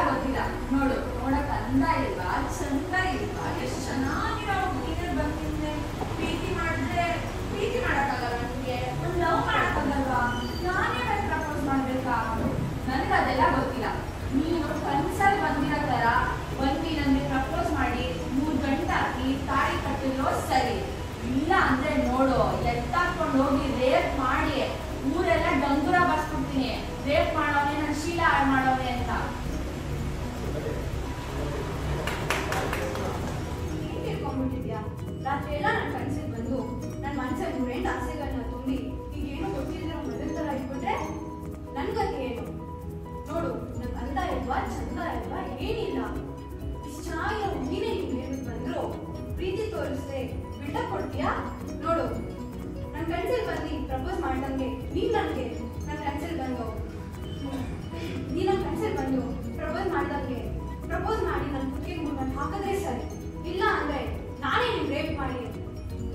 ಗೊತ್ತಿಲ್ಲ. ನೋಡು, ನೋಡಕ್ ಅಂದ ಇಲ್ವಾ, ಚಂದ ಇಲ್ವಾ, ಎಷ್ಟು ಚೆನ್ನಾಗಿರೋ ಹುಡುಗಿಯರು ಬಂದಿದ್ದೆ. ಪ್ರೀತಿ ಮಾಡಿದ್ರೆ ಪ್ರೀತಿ ಮಾಡಕ್ಕಾಗಲ್ಲ ನನಗೆ, ಒಂದು ಲವ್ ಮಾಡಕ್ಕಾಗಲ್ವಾ, ನಾನೇ ಪ್ರಪೋಸ್ ಮಾಡ್ಬೇಕಾ? ನನಗೆ ಅದೆಲ್ಲ ಗೊತ್ತಿಲ್ಲ. ನೀನು ಕನ್ಸಲ್ಲಿ ಬಂದಿರೋ ಥರ ಬಂದು ನನಗೆ ಪ್ರಪೋಸ್ ಮಾಡಿ 3 ಗಂಟೆ ಹಾಕಿ ತಾಳಿ ಕಟ್ಟಿರೋ ಸರಿ. ಇಲ್ಲ ಅಂದ್ರೆ ನೋಡು, ಎತ್ತಾಕೊಂಡು ಹೋಗಿ ರೇಪ್ ಮಾಡಿ ಊರೆಲ್ಲ ಡಂಗುರ ಬಸ್ಬಿಡ್ತೀನಿ. ರೇಪ್ ಮಾಡೋನೆ, ನನ್ನ ಶೀಲ ಹಾಳು ಮಾಡೋನೆ ಅಂತ. ಏನ್ ತಿಳ್ಕೊಂಡ್ಬಿಟ್ಟಿದ್ಯಾ? ರಾತ್ರಿ ಎಲ್ಲ ನನ್ನ ಕನಸಿಗೆ ಬಂದು ನನ್ನ ಮನಸ್ಸಲ್ಲಿ 108 ಆಸೆಗಳನ್ನ ತುಂಬಿ ಈಗೇನು ಗೊತ್ತಿಲ್ಲದಿರೋ ಮೊದಲ ಥರ ಇಟ್ಬಿಟ್ರೆ ನನ್ಗಲ್ಲಿ ಏನು? ನೋಡು, ನಂಗೆ ಅಂದ ಇಲ್ವಾ, ಚಂದ ಇಲ್ವಾ, ಏನಿಲ್ಲ. ಇಷ್ಟು ಚೆನ್ನಾಗಿರೋ ಹುಡುಗಿನೇ ನಿಮ್ಗೆ ಏನು ಬಂದ್ರು ಪ್ರೀತಿ ತೋರಿಸ್ದೆ ಬಿಟ್ಟ ಕೊಡ್ತೀಯಾ? ನೋಡು, ನನ್ನ ಕನಸಲ್ಲಿ ಬಂದು ಪ್ರಪೋಸ್ ಮಾಡ್ದಂಗೆ ನೀನು ನನಗೆ ನನ್ನ ಕನಸಲ್ಲಿ ಬಂದು ನೀನು ನನ್ನ ಕನಸಲ್ಲಿ ಬಂದು ಪ್ರಪೋಸ್ ಮಾಡ್ದಂಗೆ ಪ್ರಪೋಸ್ ಮಾಡಿ ನನ್ನ ಕುತ್ತಿಗೆ ಮುನ್ನ ಹಾಕಿದ್ರೆ ಸರಿ. ಇಲ್ಲ ಅಂದ್ರೆ ನಾನೇ ನಿಮ್ಗೆ ರೇಪ್ ಮಾಡಿ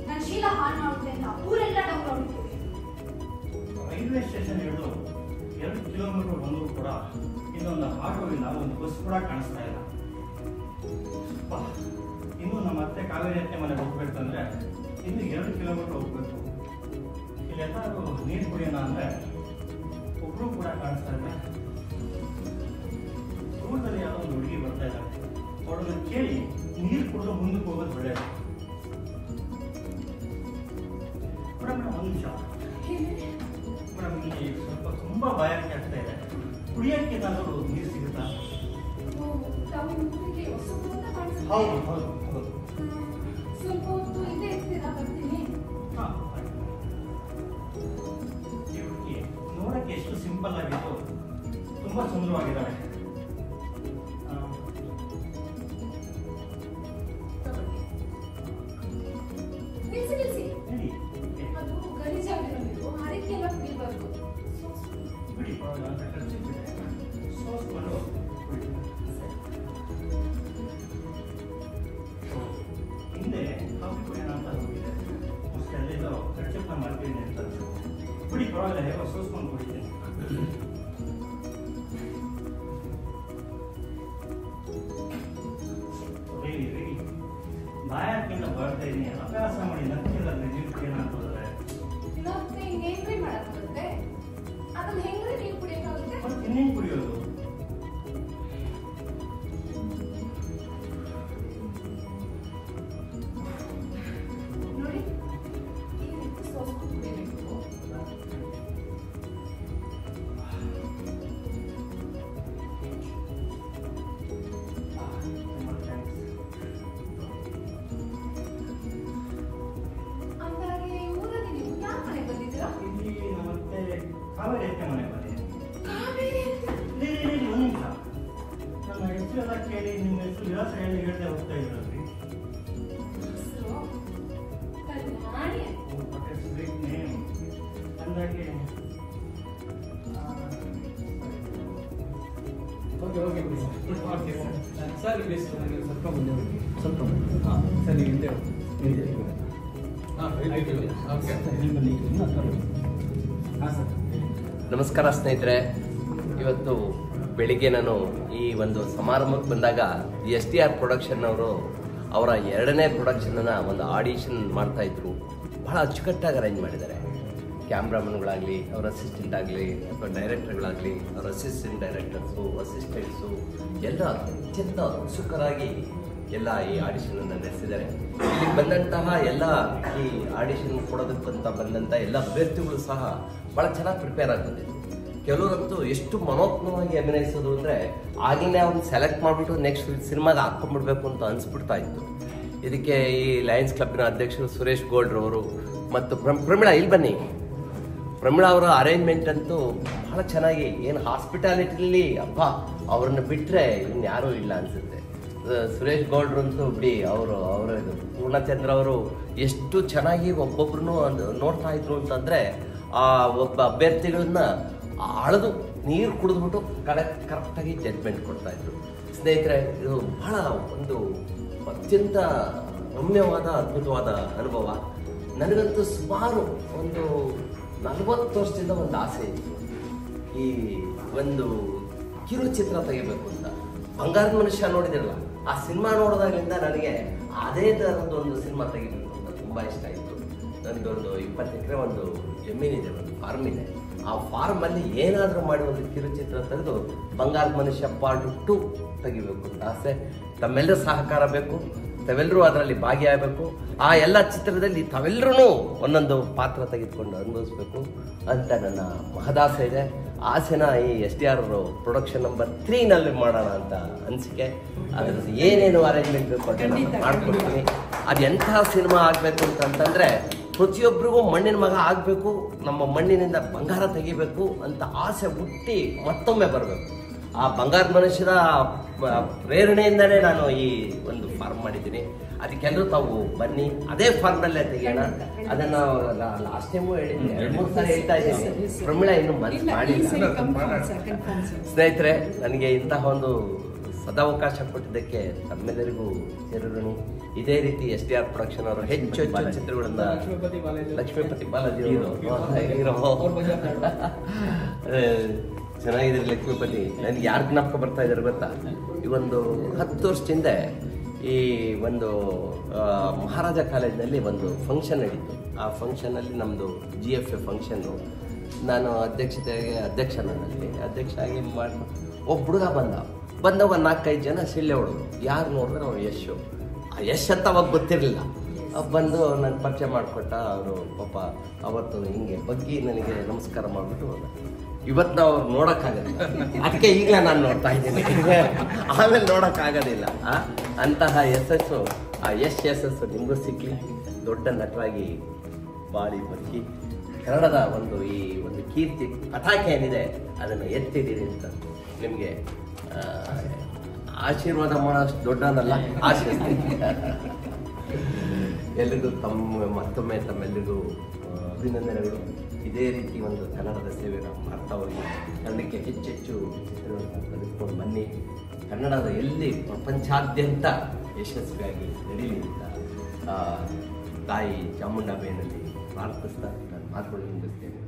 ನನ್ನ ಶೀಲ ಹಾಳು ಮಾಡುತ್ತೆ ಅಂತ ಊರೆಲ್ಲ ಡೌನ್ ಹೊಡಿತೀವಿ. ರೈಲ್ವೆ ಸ್ಟೇಷನ್ ಹಿಡಿದು 2 ಕಿಲೋಮೀಟರ್ ಬಂದರೂ ಕೂಡ ಇನ್ನೊಂದು ಆಟೋವಿಲ್ಲ, ಒಂದು ಬಸ್ ಕೂಡ ಕಾಣಿಸ್ತಾ ಇಲ್ಲ. ಇನ್ನು ನಮ್ಮ ಅತ್ತೆ ಕಾವೇರಿ ಅತ್ತೆ ಮನೆಗೆ ಹೋಗ್ಬೇಕಂದ್ರೆ ಇನ್ನು 2 ಕಿಲೋಮೀಟರ್ ಹೋಗ್ಬೇಕು. ಇಲ್ಲೆಲ್ಲಾದ್ರೂ ನೀರು ಕುಡಿಯೋಣ ಅಂದ್ರೆ ಒಬ್ರು ಕೂಡ ಕಾಣಿಸ್ತಾ ಇಲ್ಲ. ದೂರದಲ್ಲಿ ಯಾವುದೋ ಒಂದು ಹುಡುಗಿ ಬರ್ತಾ ಇದ್ದಾರೆ. ಅವಳನ್ನು ಕೇಳಿ ನೀರು ಕುಡಿದು ಮುಂದಕ್ಕೆ ಹೋಗೋದು ಒಳ್ಳೆಯದು. ಮೇಡಮ್, ಒಂದು ನಿಮಿಷ ಮೇಡಮ್, ಇಲ್ಲಿ ಸ್ವಲ್ಪ ತುಂಬಾ ಬಾಯಾರಿಕೆ ಆಗ್ತಾ ಇದೆ. ಕುಡಿಯೋಕ್ಕೆ ಏನಾದರೂ ನೀರು ಸಿಗುತ್ತಾ? ಹೌದು ಹೌದು ಹೌದು. ಸ್ವಲ್ಪ ಹೊತ್ತು ಇಲ್ಲೇ ಇರ್ತೀರಾ? ಬರ್ತೀನಿ. ಈ ಹುಡುಗಿ ನೋಡಕ್ಕೆ ಎಷ್ಟು ಸಿಂಪಲ್ ಆಗಿತ್ತು, ತುಂಬಾ ಸುಂದರವಾಗಿದ್ದಾಳೆ. ನಿಲ್ಸಿ. ಹೇಳಿ ಅದು ಗಲೀಜಾಗಿರೋದು, ಅದಕ್ಕೆಲ್ಲ ಕುಡಿಬಾರ್ದು. ಬಿಡಿ, ಸೋಸ್ಕೊಂಡು ಹಿಂದೆ ಕಾಫಿ ಕುಡಿಯೋಣ ಅಂತ ಹೋಗಿದೆ. ಮೋಸ್ಟ್ಲಿ ಅಲ್ಲೆಲ್ಲೋ ಕಚ್ಚಪ್ಪ ಮಾಡ್ತೀನಿ ಅಂತ ಬಿಡಿ, ಪರವಾಗಿಲ್ಲ, ಹೇಗೋ ಸೋಸ್ಕೊಂಡು ಕುಡಿತೀನಿ. Ready ready. ಬಾಯಾರಿಕೆಯಿಂದ ಬರ್ತಾ ಇದ್ದೀನಿ, ಅಭ್ಯಾಸ ಮಾಡಿ ನಂತರ ನೀವು ಏನಂತ ಹೋದ್ರೆ ಮತ್ತೆ ಇನ್ನೇನ್ರಿ ಮಾಡಕ್ ಬರುತ್ತೆ? ಅದನ್ನ ಹೆಂಗ್ರಿ ನೀವು ಕುಡಿಯಕ್ಕಾಗುತ್ತೆ? ಮತ್ತೆ ಇನ್ನೇನು ಕುಡಿಯೋದು? ನೋಡಿ, ಈ ರೀತಿ ಸೋಸ್ಕೊಂಡು ಕುಡಿಬೇಕು. ಅಂದಾಗೆ ಊರಲ್ಲಿ ನೀವು ಯಾವ ಮನೆಗೆ ಬಂದಿದ್ದೀರಾ? ಇಲ್ಲಿ ನಮ್ಮತ್ತೆ ಕಾವೇರಿ ಅತ್ತೆ ಮನೆಗೆ ಬಂದಿದ್ದೀನಿ. ಕಾವೇರಿ ಅಂತ? ಒಂದು ನಿಮಿಷ, ನನ್ನ ಹೆಸರು ಎಲ್ಲ ಕೇಳಿ ನಿಮ್ಮ ಹೆಸರು ವಿಳಾಸ ಹೇಳ್ದೆ ಹೋಗ್ತಾ ಇದ್ರಲ್ರಿ. ಹೆಸರು ಕಲ್ಯಾಣಿ. ಸ್ವೀಟ್ ನೇಮ್ ಅಂದಾಗೆ. ಓಕೆ ಬಿಡಿ ಸರ್. ಇಲ್ಲಿ ಸ್ವಲ್ಪ ಮುಂದೆ ಹೋಗಿ, ಸ್ವಲ್ಪ ಹಾಂ ಸರ್, ನೀವು ಹಿಂದೆ ಹಿಂದೆ ಹಾಂ ಆಯಿತು. ಓಕೆ ಹಾಂ ಸರ್. ನಮಸ್ಕಾರ ಸ್ನೇಹಿತರೆ. ಇವತ್ತು ಬೆಳಿಗ್ಗೆ ನಾನು ಈ ಒಂದು ಸಮಾರಂಭಕ್ಕೆ ಬಂದಾಗ STR ಪ್ರೊಡಕ್ಷನ್ ಅವರು ಅವರ 2ನೇ ಪ್ರೊಡಕ್ಷನನ್ನು ಒಂದು ಆಡಿಷನ್ ಮಾಡ್ತಾಯಿದ್ರು. ಬಹಳ ಅಚ್ಚುಕಟ್ಟಾಗಿ ಅರೇಂಜ್ ಮಾಡಿದ್ದಾರೆ. ಕ್ಯಾಮ್ರಾಮನ್ಗಳಾಗಲಿ, ಅವರ ಅಸಿಸ್ಟೆಂಟ್ ಆಗಲಿ, ಅಥವಾ ಡೈರೆಕ್ಟರ್ಗಳಾಗಲಿ, ಅವರ ಅಸಿಸ್ಟೆಂಟ್ ಡೈರೆಕ್ಟರ್ಸು, ಅಸಿಸ್ಟೆಂಟ್ಸು ಎಲ್ಲ ಅತ್ಯಂತ ಉತ್ಸುಕರಾಗಿ ಎಲ್ಲ ಈ ಆಡಿಷನನ್ನು ನಡೆಸಿದ್ದಾರೆ. ಇಲ್ಲಿ ಬಂದಂತಹ ಎಲ್ಲ ಈ ಆಡಿಷನ್ ಕೊಡೋದಕ್ಕಂತ ಬಂದಂಥ ಎಲ್ಲ ಅಭ್ಯರ್ಥಿಗಳು ಸಹ ಭಾಳ ಚೆನ್ನಾಗಿ ಪ್ರಿಪೇರ್ ಆಗಿ ಬಂದಿದ್ರು. ಕೆಲವರಂತೂ ಎಷ್ಟು ಮನೋಜ್ಞವಾಗಿ ಅಭಿನಯಿಸೋದು ಅಂದರೆ ಆಗಿನೇ ಅವ್ರನ್ನ ಸೆಲೆಕ್ಟ್ ಮಾಡಿಬಿಟ್ಟು ನೆಕ್ಸ್ಟ್ ಸಿನಿಮಾಗೆ ಹಾಕ್ಕೊಂಡ್ಬಿಡ್ಬೇಕು ಅಂತ ಅನಿಸ್ಬಿಡ್ತಾ ಇತ್ತು. ಇದಕ್ಕೆ ಈ ಲಯನ್ಸ್ ಕ್ಲಬ್ನ ಅಧ್ಯಕ್ಷರು ಸುರೇಶ್ ಗೋಲ್ಡ್ರವರು ಮತ್ತು ಪ್ರಮೀಳಾ, ಇಲ್ಲಿ ಬನ್ನಿ. ಪ್ರಮೀಳಾ ಅವರ ಅರೇಂಜ್ಮೆಂಟ್ ಅಂತೂ ಬಹಳ ಚೆನ್ನಾಗಿ, ಏನು ಹಾಸ್ಪಿಟಾಲಿಟಿಲಿ ಅಪ್ಪ ಅವ್ರನ್ನ ಬಿಟ್ಟರೆ ಇನ್ಯಾರೂ ಇಲ್ಲ ಅನಿಸುತ್ತೆ. ಸುರೇಶ್ ಗೌಡ್ರಂತೂ ಬಿಡಿ, ಅವರು ಇದು ಪೂರ್ಣಚಂದ್ರ ಅವರು ಎಷ್ಟು ಚೆನ್ನಾಗಿ ಒಬ್ಬೊಬ್ರು ನೋಡ್ತಾ ಇದ್ರು ಅಂತಂದರೆ, ಆ ಒಬ್ಬ ಅಭ್ಯರ್ಥಿಗಳನ್ನ ಅಳೆದು ನೀರು ಕುಡಿದ್ಬಿಟ್ಟು ಕರೆಕ್ಟಾಗಿ ಜಡ್ಜ್ಮೆಂಟ್ ಕೊಡ್ತಾ ಇದ್ರು. ಸ್ನೇಹಿತರೆ, ಇದು ಬಹಳ ಒಂದು ಅತ್ಯಂತ ರಮ್ಯವಾದ ಅದ್ಭುತವಾದ ಅನುಭವ. ನನಗಂತೂ ಸುಮಾರು ಒಂದು 40 ವರ್ಷದಿಂದ ಒಂದು ಆಸೆ ಇತ್ತು, ಈ ಒಂದು ಕಿರುಚಿತ್ರ ತೆಗಿಬೇಕು ಅಂತ. ಬಂಗಾರದ ಮನುಷ್ಯ ನೋಡಿದಿರಲ್ಲ, ಆ ಸಿನಿಮಾ ನೋಡಿದಾಗಲಿಂದ ನನಗೆ ಅದೇ ಥರದ್ದು ಒಂದು ಸಿನಿಮಾ ತೆಗಿಬೇಕು ಅಂತ ತುಂಬ ಇಷ್ಟ ಆಯಿತು. ನನಗೊಂದು 20 ಎಕರೆ ಒಂದು ಜಮೀನಿದೆ, ಒಂದು ಫಾರ್ಮ್ ಇದೆ. ಆ ಫಾರ್ಮಲ್ಲಿ ಏನಾದರೂ ಮಾಡಿ ಒಂದು ಕಿರುಚಿತ್ರ ತೆಗೆದು ಬಂಗಾರದ ಮನುಷ್ಯ ಪಾರ್ಟ್ 2 ತೆಗಿಬೇಕು ಅಂತ ಆಸೆ. ತಮ್ಮೆಲ್ಲರ ಸಹಕಾರ ಬೇಕು, ತಾವೆಲ್ಲರೂ ಅದರಲ್ಲಿ ಭಾಗಿಯಾಗಬೇಕು. ಆ ಎಲ್ಲ ಚಿತ್ರದಲ್ಲಿ ತಾವೆಲ್ಲರೂ ಒಂದೊಂದು ಪಾತ್ರ ತೆಗೆದುಕೊಂಡು ಅನುಭವಿಸ್ಬೇಕು ಅಂತ ನನ್ನ ಮಹದಾಸೆ ಇದೆ. ಆಸೆನ ಈ STR ಪ್ರೊಡಕ್ಷನ್ ನಂಬರ್ 3 ಮಾಡೋಣ ಅಂತ ಅನಿಸಿಕೆ. ಅದ್ರದ್ದು ಏನೇನು ಅರೇಂಜ್ಮೆಂಟ್ ಬೇಕು ಅಂತ ಮಾಡ್ಕೊಡ್ತೀನಿ. ಅದು ಎಂಥ ಸಿನಿಮಾ ಆಗಬೇಕು ಅಂತಂದರೆ ಪ್ರತಿಯೊಬ್ಬರಿಗೂ ಮಣ್ಣಿನ ಮಗ ಆಗಬೇಕು, ನಮ್ಮ ಮಣ್ಣಿನಿಂದ ಬಂಗಾರ ತೆಗಿಬೇಕು ಅಂತ ಆಸೆ ಹುಟ್ಟಿ ಮತ್ತೊಮ್ಮೆ ಬರಬೇಕು. ಆ ಬಂಗಾರ ಮನುಷ್ಯರ ಪ್ರೇರಣೆಯಿಂದನೇ ನಾನು ಈ ಒಂದು ಫಾರ್ಮ್ ಮಾಡಿದ್ದೀನಿ. ಅದಕ್ಕೆಲ್ಲರೂ ತಾವು ಬನ್ನಿ, ಅದೇ ಫಾರ್ಮ್ನಲ್ಲೇ ತೆಗಿಯೋಣ. ಅದನ್ನು ಲಾಸ್ಟ್ ಟೈಮು ಹೇಳಿದ್ದೀನಿ, 2-3 ಸಾರಿ ಹೇಳ್ತಾ ಇದ್ದೀನಿ. ಪ್ರಮೀಳಾ ಇನ್ನೂ ಮನಸ್ಸು ಮಾಡಿಲ್ಲ. ಸ್ನೇಹಿತರೆ, ನನಗೆ ಇಂತಹ ಒಂದು ಸದಾವಕಾಶ ಕೊಟ್ಟಿದ್ದಕ್ಕೆ ತಮ್ಮೆಲ್ಲರಿಗೂ ಚಿರಋಣಿ. ಇದೇ ರೀತಿ STR ಪ್ರೊಡಕ್ಷನ್ ಅವರು ಹೆಚ್ಚು ಚಿತ್ರಗಳನ್ನ ಲಕ್ಷ್ಮೀಪತಿ ಬಾಲಾಜಿ ಚೆನ್ನಾಗಿದ್ದೀರಿ ಲಕ್ಷ್ಮೀಪತಿ. ನನಗೆ ಯಾರು ಜ್ಞಾಪಕ ಬರ್ತಾ ಇದ್ದಾರೆ ಗೊತ್ತಾ? ಈ ಒಂದು 10 ವರ್ಷದಿಂದ ಈ ಒಂದು ಮಹಾರಾಜ ಕಾಲೇಜಿನಲ್ಲಿ ಒಂದು ಫಂಕ್ಷನ್ ನಡೀತು. ಆ ಫಂಕ್ಷನಲ್ಲಿ ನಮ್ಮದು GFA ಫಂಕ್ಷನ್ನು. ನಾನು ಅಧ್ಯಕ್ಷ ಆಗಿ ಮಾಡಿ ಒಬ್ಬ ಹುಡುಗ ಬಂದವಾಗ 4-5 ಜನ ಸಿಳ್ಳೆ ಹೊಡೋದು. ಯಾರು ನೋಡಿದ್ರೆ ಅವ್ರು ಯಶ್ ಅಂತ ಅವಾಗ ಗೊತ್ತಿರಲಿಲ್ಲ. ಬಂದು ನನ್ನ ಪರಿಚಯ ಮಾಡಿಕೊಟ್ಟ. ಅವರು ಪಾಪ ಅವತ್ತು ಹಿಂಗೆ ಬಗ್ಗಿ ನನಗೆ ನಮಸ್ಕಾರ ಮಾಡಿಬಿಟ್ಟು ಹೋದ. ಇವತ್ತು ನಾವು ಅವ್ರು ನೋಡೋಕ್ಕಾಗೋದಿಲ್ಲ, ಅದಕ್ಕೆ ಈಗಲೇ ನಾನು ನೋಡ್ತಾ ಇದ್ದೀನಿ, ಆಮೇಲೆ ನೋಡೋಕ್ಕಾಗೋದಿಲ್ಲ. ಅಂತಹ ಯಶಸ್ಸು, ಆ ಯಶಸ್ಸು ನಿಮಗೂ ಸಿಕ್ಕಲಿ. ದೊಡ್ಡ ನಟರಾಗಿ ಬಾಳಿ ಬದುಕಿ ಕನ್ನಡದ ಈ ಒಂದು ಕೀರ್ತಿ ಪತಾಕೆ ಏನಿದೆ ಅದನ್ನು ಎತ್ತಿದ್ದೀರಿ ಅಂತ ನಿಮಗೆ ಆಶೀರ್ವಾದ ಮಾಡೋಷ್ಟು ದೊಡ್ಡದಲ್ಲ, ಆಶಿಸ್ತೀನಿ. ಎಲ್ರಿಗೂ ಮತ್ತೊಮ್ಮೆ ತಮ್ಮೆಲ್ಲರಿಗೂ ಅಭಿನಂದನೆಗಳು. ಇದೇ ರೀತಿ ಒಂದು ಕನ್ನಡದ ಸೇವೆಯನ್ನು ಮಾಡ್ತಾ ಹೋಗಿ ಕನ್ನಡಕ್ಕೆ ಹೆಚ್ಚೆಚ್ಚು ಚಿತ್ರಗಳನ್ನು ತೆಗೆದುಕೊಂಡು ಬನ್ನಿ. ಕನ್ನಡದ ಎಲ್ಲಿ ಪ್ರಪಂಚಾದ್ಯಂತ ಯಶಸ್ವಿಯಾಗಿ ನಡೀಲಿ ಅಂತ ತಾಯಿ ಚಾಮುಂಡಾಬೆಯಲ್ಲಿ ಪ್ರಾರ್ಥಿಸ್ತಾ ನಾನು ಮಾತುಗಳು ಮುಗಿಸ್ತೇನೆ.